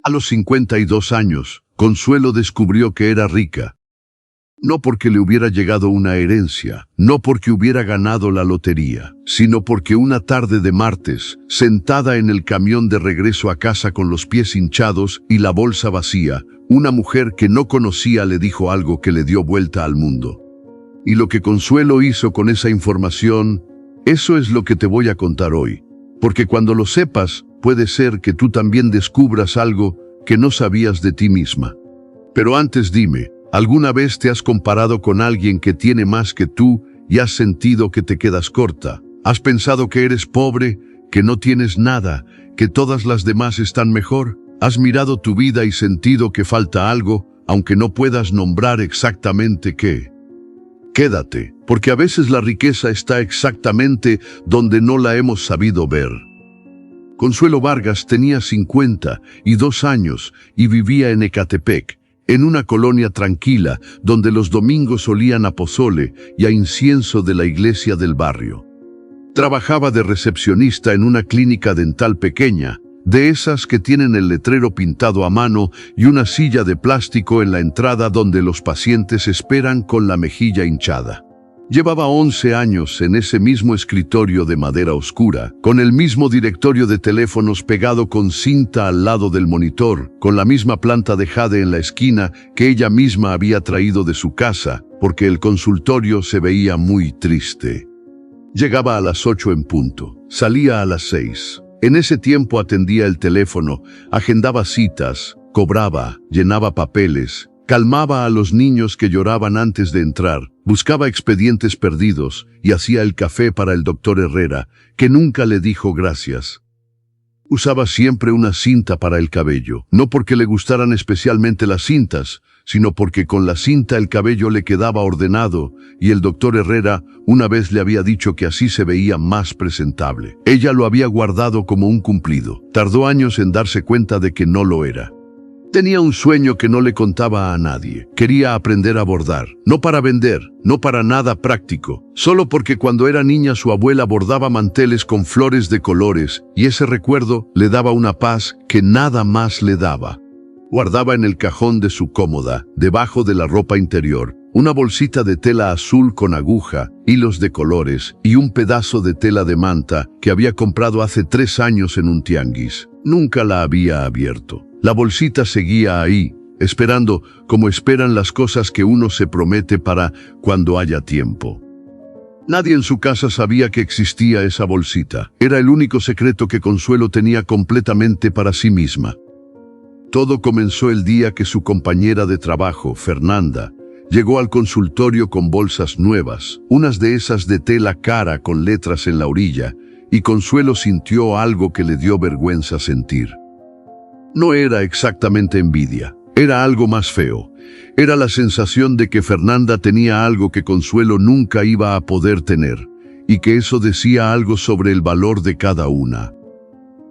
A los 52 años, Consuelo descubrió que era rica. No porque le hubiera llegado una herencia, no porque hubiera ganado la lotería, sino porque una tarde de martes, sentada en el camión de regreso a casa con los pies hinchados y la bolsa vacía, una mujer que no conocía le dijo algo que le dio vuelta al mundo. Y lo que Consuelo hizo con esa información, eso es lo que te voy a contar hoy. Porque cuando lo sepas, puede ser que tú también descubras algo que no sabías de ti misma. Pero antes dime, ¿alguna vez te has comparado con alguien que tiene más que tú y has sentido que te quedas corta? ¿Has pensado que eres pobre, que no tienes nada, que todas las demás están mejor? ¿Has mirado tu vida y sentido que falta algo, aunque no puedas nombrar exactamente qué? Quédate, porque a veces la riqueza está exactamente donde no la hemos sabido ver. Consuelo Vargas tenía 52 años y vivía en Ecatepec, en una colonia tranquila donde los domingos olían a pozole y a incienso de la iglesia del barrio. Trabajaba de recepcionista en una clínica dental pequeña, de esas que tienen el letrero pintado a mano y una silla de plástico en la entrada donde los pacientes esperan con la mejilla hinchada. Llevaba 11 años en ese mismo escritorio de madera oscura, con el mismo directorio de teléfonos pegado con cinta al lado del monitor, con la misma planta de jade en la esquina que ella misma había traído de su casa, porque el consultorio se veía muy triste. Llegaba a las 8 en punto, salía a las 6. En ese tiempo atendía el teléfono, agendaba citas, cobraba, llenaba papeles, calmaba a los niños que lloraban antes de entrar, buscaba expedientes perdidos y hacía el café para el doctor Herrera, que nunca le dijo gracias. Usaba siempre una cinta para el cabello, no porque le gustaran especialmente las cintas, sino porque con la cinta el cabello le quedaba ordenado y el doctor Herrera una vez le había dicho que así se veía más presentable. Ella lo había guardado como un cumplido. Tardó años en darse cuenta de que no lo era. Tenía un sueño que no le contaba a nadie. Quería aprender a bordar, no para vender, no para nada práctico, solo porque cuando era niña su abuela bordaba manteles con flores de colores y ese recuerdo le daba una paz que nada más le daba. Guardaba en el cajón de su cómoda, debajo de la ropa interior, una bolsita de tela azul con aguja, hilos de colores y un pedazo de tela de manta que había comprado hace 3 años en un tianguis. Nunca la había abierto. La bolsita seguía ahí, esperando como esperan las cosas que uno se promete para cuando haya tiempo. Nadie en su casa sabía que existía esa bolsita. Era el único secreto que Consuelo tenía completamente para sí misma. Todo comenzó el día que su compañera de trabajo, Fernanda, llegó al consultorio con bolsas nuevas, unas de esas de tela cara con letras en la orilla, y Consuelo sintió algo que le dio vergüenza sentir. No era exactamente envidia, era algo más feo. Era la sensación de que Fernanda tenía algo que Consuelo nunca iba a poder tener, y que eso decía algo sobre el valor de cada una.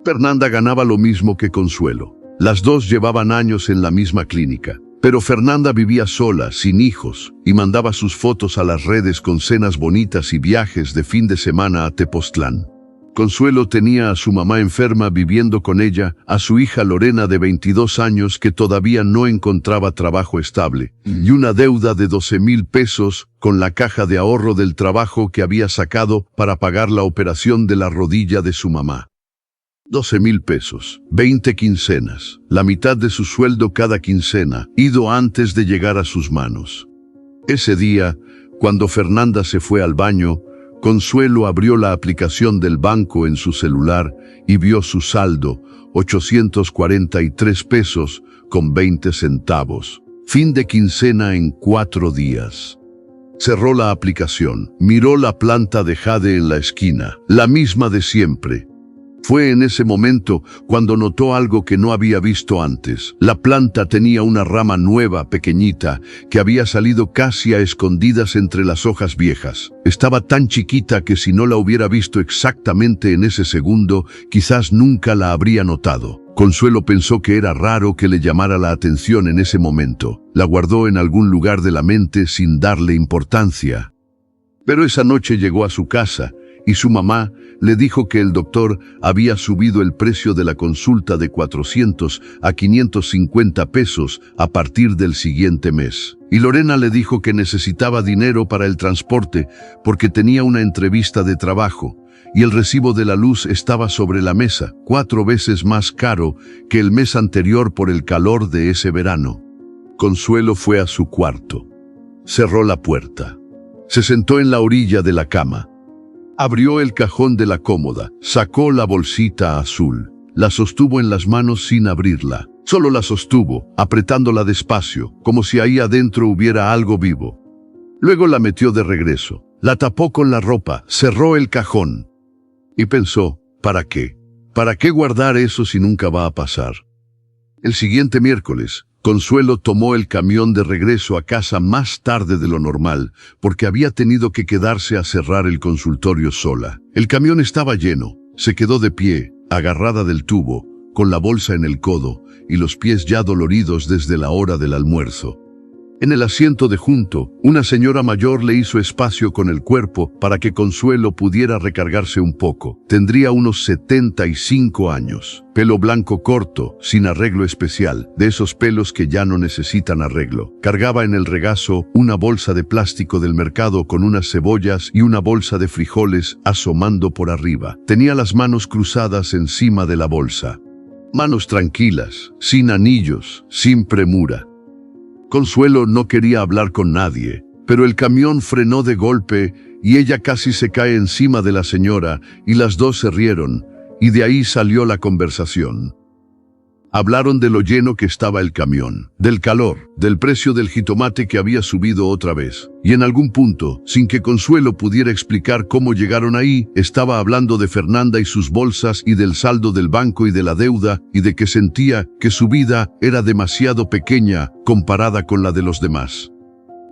Fernanda ganaba lo mismo que Consuelo. Las dos llevaban años en la misma clínica, pero Fernanda vivía sola, sin hijos, y mandaba sus fotos a las redes con cenas bonitas y viajes de fin de semana a Tepoztlán. Consuelo tenía a su mamá enferma viviendo con ella, a su hija Lorena de 22 años que todavía no encontraba trabajo estable, y una deuda de 12,000 pesos con la caja de ahorro del trabajo que había sacado para pagar la operación de la rodilla de su mamá. 12,000 pesos, 20 quincenas, la mitad de su sueldo cada quincena, ido antes de llegar a sus manos. Ese día, cuando Fernanda se fue al baño, Consuelo abrió la aplicación del banco en su celular y vio su saldo, 843 pesos con 20 centavos. Fin de quincena en 4 días. Cerró la aplicación, miró la planta de jade en la esquina, la misma de siempre. Fue en ese momento cuando notó algo que no había visto antes. La planta tenía una rama nueva, pequeñita, que había salido casi a escondidas entre las hojas viejas. Estaba tan chiquita que si no la hubiera visto exactamente en ese segundo, quizás nunca la habría notado. Consuelo pensó que era raro que le llamara la atención en ese momento. La guardó en algún lugar de la mente sin darle importancia. Pero esa noche llegó a su casa y su mamá le dijo que el doctor había subido el precio de la consulta de 400 a 550 pesos a partir del siguiente mes. Y Lorena le dijo que necesitaba dinero para el transporte porque tenía una entrevista de trabajo y el recibo de la luz estaba sobre la mesa, 4 veces más caro que el mes anterior por el calor de ese verano. Consuelo fue a su cuarto. Cerró la puerta. Se sentó en la orilla de la cama. Abrió el cajón de la cómoda, sacó la bolsita azul, la sostuvo en las manos sin abrirla. Solo la sostuvo, apretándola despacio, como si ahí adentro hubiera algo vivo. Luego la metió de regreso, la tapó con la ropa, cerró el cajón. Y pensó, ¿para qué? ¿Para qué guardar eso si nunca va a pasar? El siguiente miércoles, Consuelo tomó el camión de regreso a casa más tarde de lo normal, porque había tenido que quedarse a cerrar el consultorio sola. El camión estaba lleno. Se quedó de pie, agarrada del tubo, con la bolsa en el codo y los pies ya doloridos desde la hora del almuerzo. En el asiento de junto, una señora mayor le hizo espacio con el cuerpo para que Consuelo pudiera recargarse un poco. Tendría unos 75 años. Pelo blanco corto, sin arreglo especial, de esos pelos que ya no necesitan arreglo. Cargaba en el regazo una bolsa de plástico del mercado con unas cebollas y una bolsa de frijoles asomando por arriba. Tenía las manos cruzadas encima de la bolsa. Manos tranquilas, sin anillos, sin premura. Consuelo no quería hablar con nadie, pero el camión frenó de golpe y ella casi se cae encima de la señora y las dos se rieron, y de ahí salió la conversación. Hablaron de lo lleno que estaba el camión, del calor, del precio del jitomate que había subido otra vez. Y en algún punto, sin que Consuelo pudiera explicar cómo llegaron ahí, estaba hablando de Fernanda y sus bolsas y del saldo del banco y de la deuda y de que sentía que su vida era demasiado pequeña comparada con la de los demás.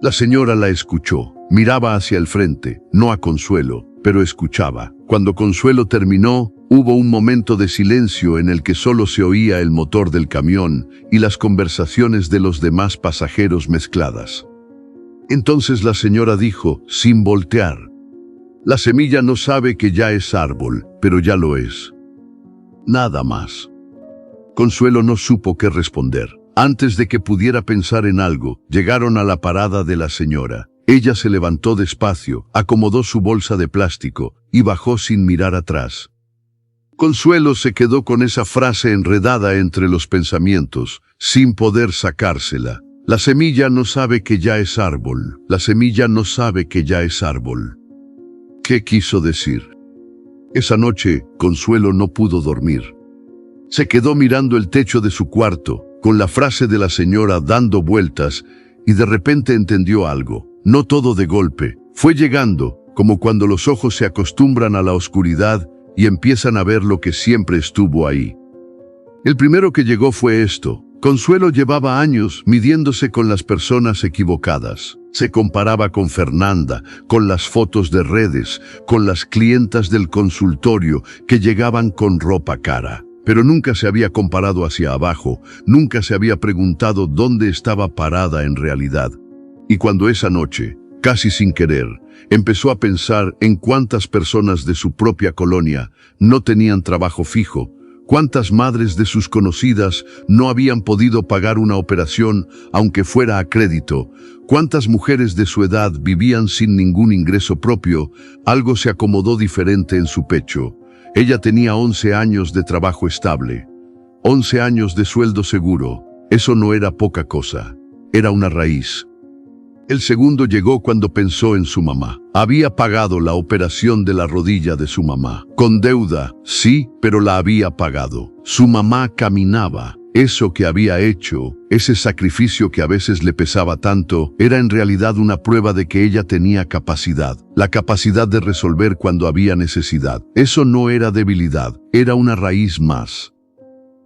La señora la escuchó, miraba hacia el frente, no a Consuelo, pero escuchaba. Cuando Consuelo terminó, hubo un momento de silencio en el que solo se oía el motor del camión y las conversaciones de los demás pasajeros mezcladas. Entonces la señora dijo, sin voltear, «La semilla no sabe que ya es árbol, pero ya lo es». Nada más. Consuelo no supo qué responder. Antes de que pudiera pensar en algo, llegaron a la parada de la señora. Ella se levantó despacio, acomodó su bolsa de plástico y bajó sin mirar atrás. Consuelo se quedó con esa frase enredada entre los pensamientos, sin poder sacársela. La semilla no sabe que ya es árbol. La semilla no sabe que ya es árbol. ¿Qué quiso decir? Esa noche, Consuelo no pudo dormir. Se quedó mirando el techo de su cuarto, con la frase de la señora dando vueltas, y de repente entendió algo. No todo de golpe. Fue llegando, como cuando los ojos se acostumbran a la oscuridad y empiezan a ver lo que siempre estuvo ahí. El primero que llegó fue esto. Consuelo llevaba años midiéndose con las personas equivocadas. Se comparaba con Fernanda, con las fotos de redes, con las clientas del consultorio que llegaban con ropa cara. Pero nunca se había comparado hacia abajo, nunca se había preguntado dónde estaba parada en realidad. Y cuando esa noche, casi sin querer, empezó a pensar en cuántas personas de su propia colonia no tenían trabajo fijo, cuántas madres de sus conocidas no habían podido pagar una operación aunque fuera a crédito, cuántas mujeres de su edad vivían sin ningún ingreso propio, algo se acomodó diferente en su pecho. Ella tenía 11 años de trabajo estable, 11 años de sueldo seguro. Eso no era poca cosa, era una raíz. El segundo llegó cuando pensó en su mamá. Había pagado la operación de la rodilla de su mamá. Con deuda, sí, pero la había pagado. Su mamá caminaba. Eso que había hecho, ese sacrificio que a veces le pesaba tanto, era en realidad una prueba de que ella tenía capacidad. La capacidad de resolver cuando había necesidad. Eso no era debilidad, era una raíz más.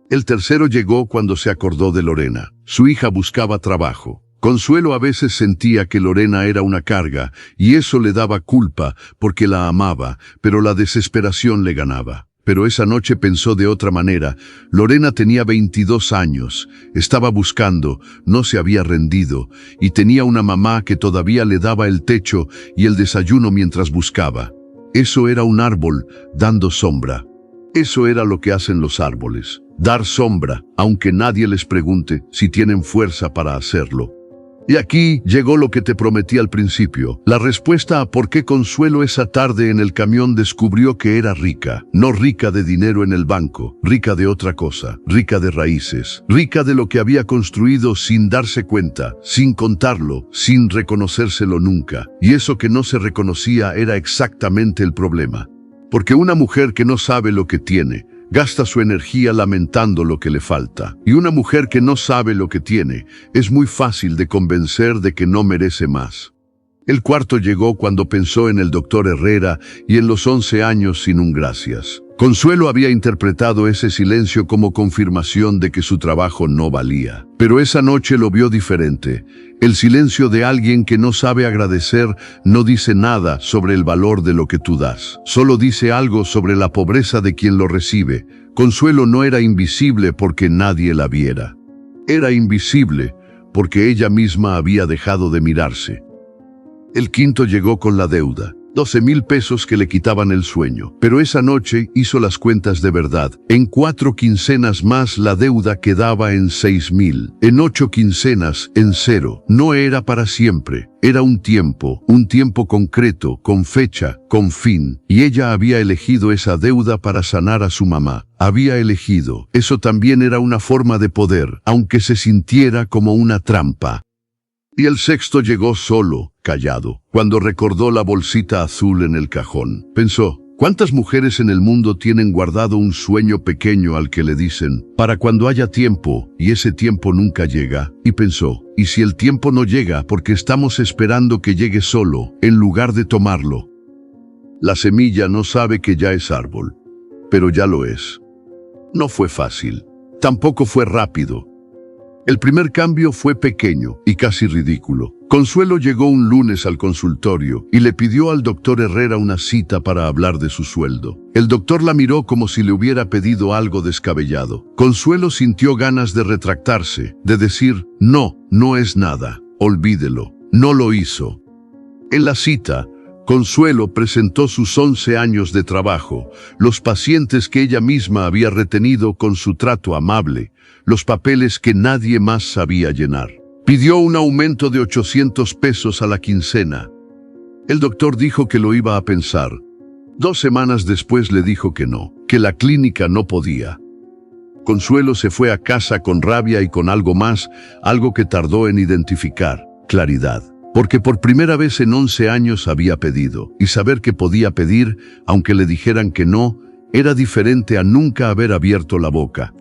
El tercero llegó cuando se acordó de Lorena. Su hija buscaba trabajo. Consuelo a veces sentía que Lorena era una carga, y eso le daba culpa porque la amaba, pero la desesperación le ganaba. Pero esa noche pensó de otra manera. Lorena tenía 22 años, estaba buscando, no se había rendido, y tenía una mamá que todavía le daba el techo y el desayuno mientras buscaba. Eso era un árbol dando sombra. Eso era lo que hacen los árboles, dar sombra, aunque nadie les pregunte si tienen fuerza para hacerlo. Y aquí llegó lo que te prometí al principio, la respuesta a por qué Consuelo esa tarde en el camión descubrió que era rica, no rica de dinero en el banco, rica de otra cosa, rica de raíces, rica de lo que había construido sin darse cuenta, sin contarlo, sin reconocérselo nunca. Y eso que no se reconocía era exactamente el problema. Porque una mujer que no sabe lo que tiene, gasta su energía lamentando lo que le falta. Y una mujer que no sabe lo que tiene, es muy fácil de convencer de que no merece más. El cuarto llegó cuando pensó en el doctor Herrera y en los 11 años sin un gracias. Consuelo había interpretado ese silencio como confirmación de que su trabajo no valía. Pero esa noche lo vio diferente. El silencio de alguien que no sabe agradecer no dice nada sobre el valor de lo que tú das. Solo dice algo sobre la pobreza de quien lo recibe. Consuelo no era invisible porque nadie la viera. Era invisible porque ella misma había dejado de mirarse. El quinto llegó con la deuda. 12,000 pesos que le quitaban el sueño. Pero esa noche hizo las cuentas de verdad. En 4 quincenas más la deuda quedaba en 6,000. En 8 quincenas en 0. No era para siempre. Era un tiempo concreto, con fecha, con fin. Y ella había elegido esa deuda para sanar a su mamá. Había elegido. Eso también era una forma de poder, aunque se sintiera como una trampa. Y el sexto llegó solo, callado, cuando recordó la bolsita azul en el cajón. Pensó, ¿cuántas mujeres en el mundo tienen guardado un sueño pequeño al que le dicen, para cuando haya tiempo, y ese tiempo nunca llega? Y pensó, ¿y si el tiempo no llega porque estamos esperando que llegue solo, en lugar de tomarlo? La semilla no sabe que ya es árbol, pero ya lo es. No fue fácil, tampoco fue rápido. El primer cambio fue pequeño y casi ridículo. Consuelo llegó un lunes al consultorio y le pidió al doctor Herrera una cita para hablar de su sueldo. El doctor la miró como si le hubiera pedido algo descabellado. Consuelo sintió ganas de retractarse, de decir, no, no es nada, olvídelo. No lo hizo. En la cita, Consuelo presentó sus 11 años de trabajo, los pacientes que ella misma había retenido con su trato amable, los papeles que nadie más sabía llenar. Pidió un aumento de 800 pesos a la quincena. El doctor dijo que lo iba a pensar. 2 semanas después le dijo que no, que la clínica no podía. Consuelo se fue a casa con rabia y con algo más, algo que tardó en identificar, claridad. Porque por primera vez en 11 años había pedido, y saber que podía pedir, aunque le dijeran que no, era diferente a nunca haber abierto la boca.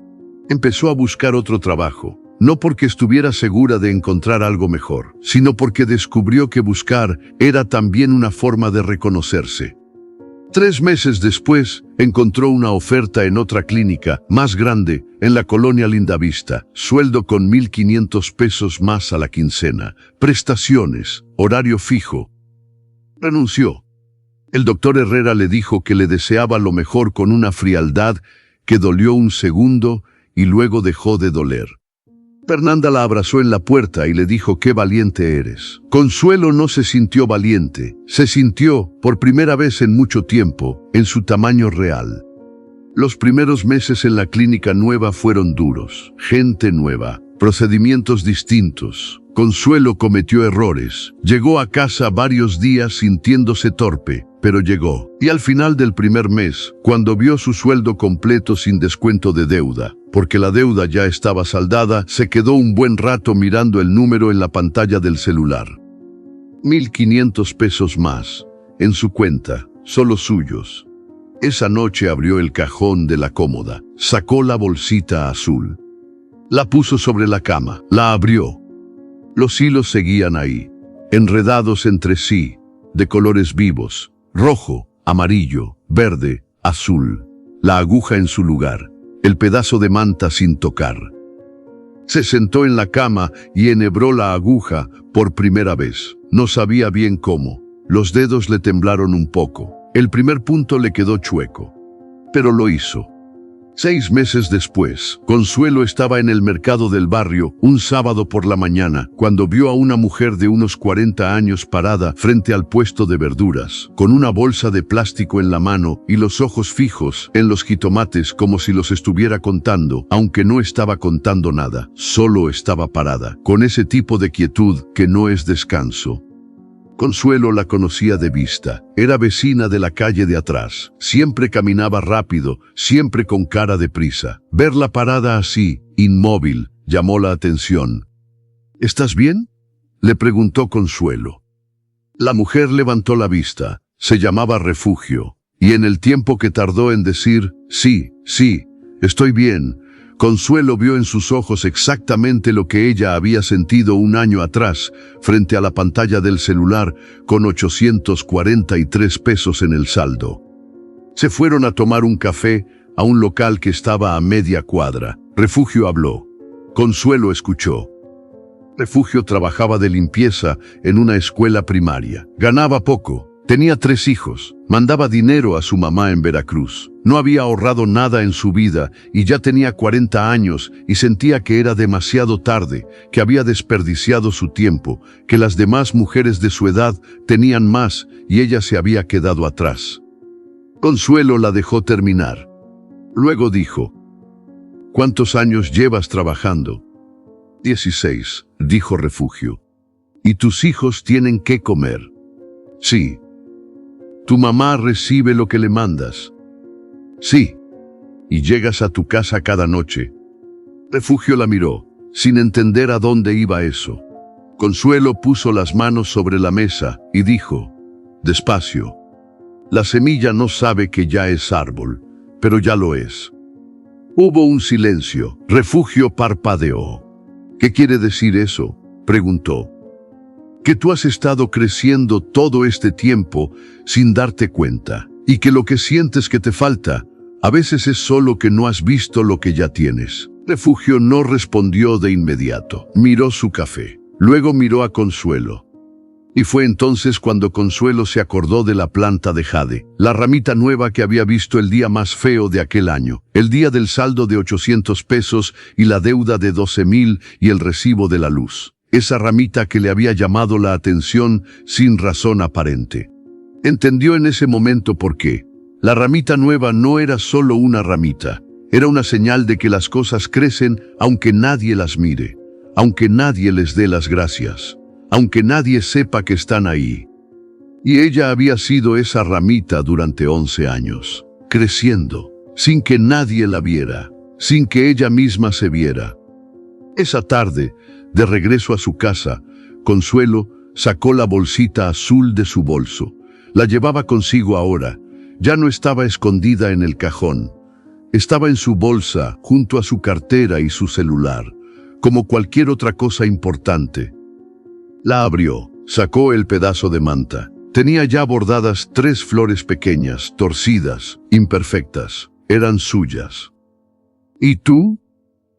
Empezó a buscar otro trabajo, no porque estuviera segura de encontrar algo mejor, sino porque descubrió que buscar era también una forma de reconocerse. 3 meses después, encontró una oferta en otra clínica, más grande, en la colonia Lindavista, sueldo con 1,500 pesos más a la quincena, prestaciones, horario fijo. Renunció. El doctor Herrera le dijo que le deseaba lo mejor con una frialdad que dolió un segundo y luego dejó de doler. Fernanda la abrazó en la puerta y le dijo qué valiente eres. Consuelo no se sintió valiente, se sintió, por primera vez en mucho tiempo, en su tamaño real. Los primeros meses en la clínica nueva fueron duros, gente nueva, procedimientos distintos. Consuelo cometió errores, llegó a casa varios días sintiéndose torpe, pero llegó. Y al final del primer mes, cuando vio su sueldo completo sin descuento de deuda, porque la deuda ya estaba saldada, se quedó un buen rato mirando el número en la pantalla del celular. 1,500 pesos más, en su cuenta, solo suyos. Esa noche abrió el cajón de la cómoda, sacó la bolsita azul. La puso sobre la cama, la abrió. Los hilos seguían ahí, enredados entre sí, de colores vivos, rojo, amarillo, verde, azul. La aguja en su lugar, el pedazo de manta sin tocar. Se sentó en la cama y enhebró la aguja por primera vez. No sabía bien cómo. Los dedos le temblaron un poco. El primer punto le quedó chueco. Pero lo hizo. 6 meses después, Consuelo estaba en el mercado del barrio un sábado por la mañana, cuando vio a una mujer de unos 40 años parada frente al puesto de verduras, con una bolsa de plástico en la mano y los ojos fijos en los jitomates como si los estuviera contando, aunque no estaba contando nada, solo estaba parada, con ese tipo de quietud que no es descanso. Consuelo la conocía de vista. Era vecina de la calle de atrás. Siempre caminaba rápido, siempre con cara de prisa. Verla parada así, inmóvil, llamó la atención. ¿Estás bien?, le preguntó Consuelo. La mujer levantó la vista. Se llamaba Refugio. Y en el tiempo que tardó en decir, sí, estoy bien, Consuelo vio en sus ojos exactamente lo que ella había sentido un año atrás, frente a la pantalla del celular, con 843 pesos en el saldo. Se fueron a tomar un café a un local que estaba a media cuadra. Refugio habló. Consuelo escuchó. Refugio trabajaba de limpieza en una escuela primaria. Ganaba poco. Tenía 3 hijos, mandaba dinero a su mamá en Veracruz. No había ahorrado nada en su vida y ya tenía 40 años y sentía que era demasiado tarde, que había desperdiciado su tiempo, que las demás mujeres de su edad tenían más y ella se había quedado atrás. Consuelo la dejó terminar. Luego dijo, ¿cuántos años llevas trabajando? 16, dijo Refugio. ¿Y tus hijos tienen que comer? Sí. ¿Tu mamá recibe lo que le mandas? Sí. ¿Y llegas a tu casa cada noche? Refugio la miró, sin entender a dónde iba eso. Consuelo puso las manos sobre la mesa y dijo, despacio. La semilla no sabe que ya es árbol, pero ya lo es. Hubo un silencio. Refugio parpadeó. ¿Qué quiere decir eso?, preguntó. Que tú has estado creciendo todo este tiempo sin darte cuenta, y que lo que sientes que te falta, a veces es solo que no has visto lo que ya tienes. Refugio no respondió de inmediato. Miró su café. Luego miró a Consuelo. Y fue entonces cuando Consuelo se acordó de la planta de jade, la ramita nueva que había visto el día más feo de aquel año, el día del saldo de 800 pesos y la deuda de 12,000 y el recibo de la luz. Esa ramita que le había llamado la atención sin razón aparente. Entendió en ese momento por qué. La ramita nueva no era solo una ramita, era una señal de que las cosas crecen aunque nadie las mire, aunque nadie les dé las gracias, aunque nadie sepa que están ahí. Y ella había sido esa ramita durante 11 años, creciendo, sin que nadie la viera, sin que ella misma se viera. Esa tarde, de regreso a su casa, Consuelo sacó la bolsita azul de su bolso. La llevaba consigo ahora. Ya no estaba escondida en el cajón. Estaba en su bolsa, junto a su cartera y su celular, como cualquier otra cosa importante. La abrió, sacó el pedazo de manta. Tenía ya bordadas 3 flores pequeñas, torcidas, imperfectas. Eran suyas. ¿Y tú?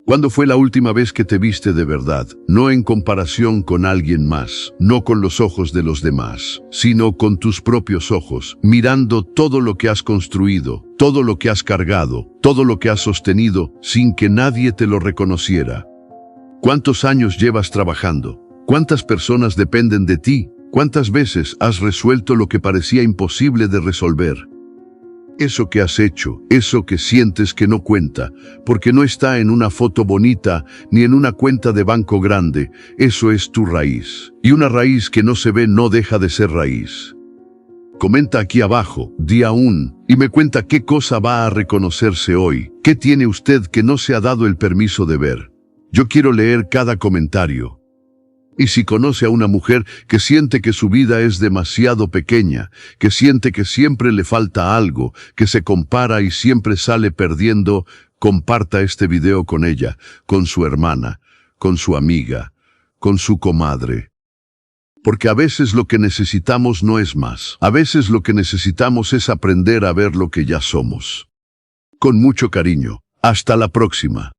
¿Cuándo fue la última vez que te viste de verdad? No en comparación con alguien más, no con los ojos de los demás, sino con tus propios ojos, mirando todo lo que has construido, todo lo que has cargado, todo lo que has sostenido, sin que nadie te lo reconociera. ¿Cuántos años llevas trabajando? ¿Cuántas personas dependen de ti? ¿Cuántas veces has resuelto lo que parecía imposible de resolver? Eso que has hecho, eso que sientes que no cuenta, porque no está en una foto bonita ni en una cuenta de banco grande, eso es tu raíz. Y una raíz que no se ve no deja de ser raíz. Comenta aquí abajo, di aún, y me cuenta qué cosa va a reconocerse hoy. ¿Qué tiene usted que no se ha dado el permiso de ver? Yo quiero leer cada comentario. Y si conoce a una mujer que siente que su vida es demasiado pequeña, que siente que siempre le falta algo, que se compara y siempre sale perdiendo, comparta este video con ella, con su hermana, con su amiga, con su comadre. Porque a veces lo que necesitamos no es más. A veces lo que necesitamos es aprender a ver lo que ya somos. Con mucho cariño. Hasta la próxima.